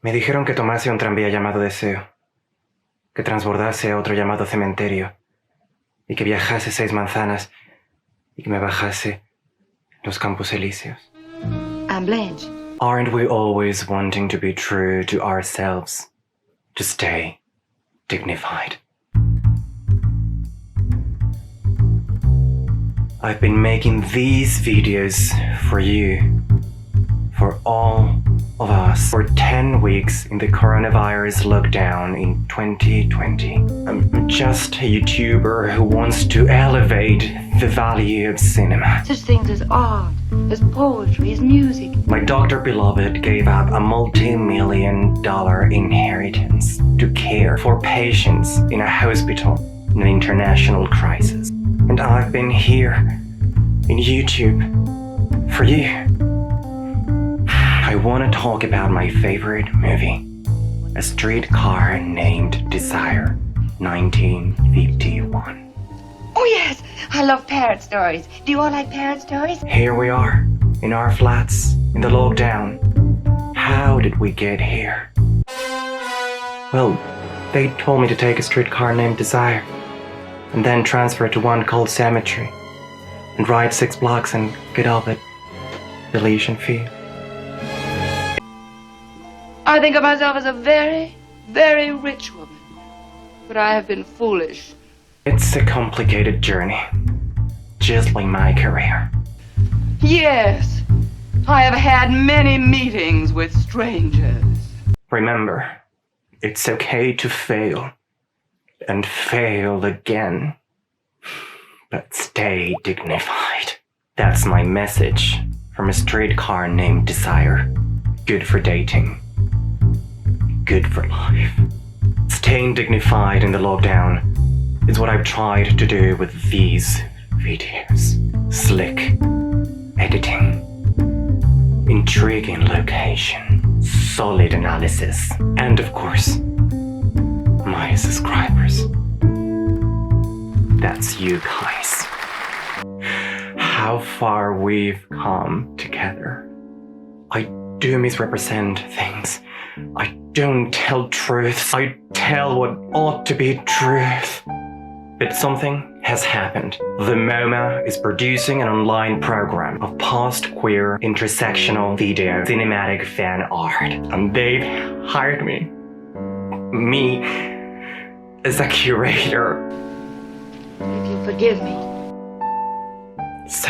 Me dijeron que tomase un tranvía llamado Deseo, que transbordase a otro llamado Cementerio, y que viajase 6 manzanas, y que me bajase los Campos Elíseos. I'm Blanche. Aren't we always wanting to be true to ourselves, to stay dignified? I've been making these videos for you, for all of us, for 10 weeks in the coronavirus lockdown in 2020. I'm just a YouTuber who wants to elevate the value of cinema. Such things as art, as poetry, as music. My doctor beloved gave up a multi-million-dollar inheritance to care for patients in a hospital in an international crisis. And I've been here in YouTube for you. I want to talk about my favorite movie, A Streetcar Named Desire, 1951. Oh yes, I love parrot stories. Do you all like parrot stories? Here we are, in our flats, in the lockdown. How did we get here? Well, they told me to take a streetcar named Desire, and then transfer to one called Cemetery, and ride 6 blocks and get up at the Elysian Field. I think of myself as a very, very rich woman. But I have been foolish. It's a complicated journey, just like my career. Yes, I have had many meetings with strangers. Remember, it's okay to fail, and fail again. But stay dignified. That's my message from A Streetcar Named Desire. Good for dating. Good for life. Staying dignified in the lockdown is what I've tried to do with these videos. Slick editing, intriguing location, solid analysis, and of course, my subscribers. That's you guys. How far we've come together. I do misrepresent things. I don't tell truths. I tell what ought to be truth. But something has happened. The MoMA is producing an online program of post-queer intersectional video cinematic fan art. And they've hired me as a curator. If you forgive me. So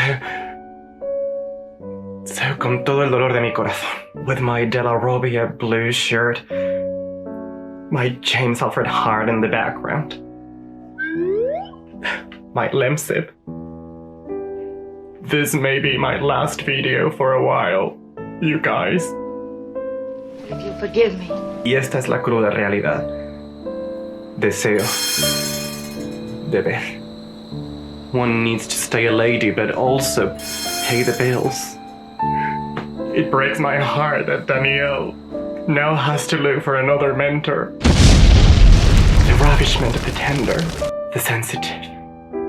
con todo el dolor de mi corazón, with my De La Robbia blue shirt, my James Alfred heart in the background, my limp sip. This may be my last video for a while, you guys. If you forgive me. Y esta es la cruda realidad. Deseo de ver. One needs to stay a lady, but also pay the bills. It breaks my heart that Danielle now has to look for another mentor. The ravishment of the tender, the sensitive,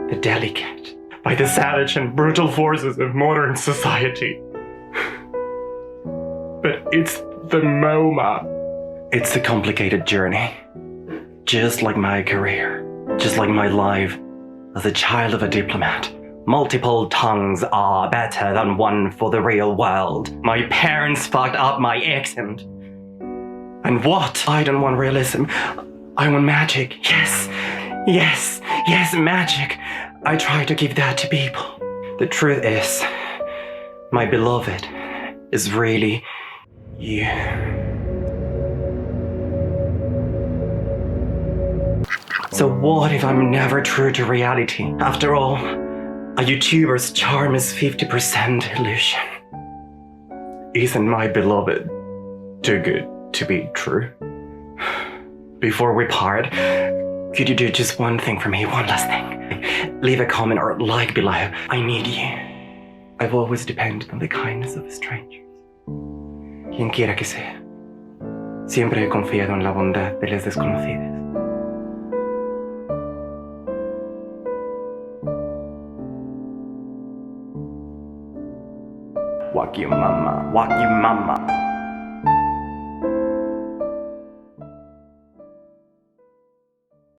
the delicate, by the savage and brutal forces of modern society. But it's the MoMA. It's a complicated journey. Just like my career, just like my life as a child of a diplomat. Multiple tongues are better than one for the real world. My parents fucked up my accent. And what? I don't want realism. I want magic. Yes, magic. I try to give that to people. The truth is, my beloved is really you. So what if I'm never true to reality? After all, a YouTuber's charm is 50% illusion. Isn't my beloved too good to be true? Before we part, could you do just one thing for me, one last thing? Leave a comment or like below. I need you. I've always depended on the kindness of strangers. Quien quiera que sea. Siempre he confiado en la bondad de los desconocidos. Walk you mama, walk you mama.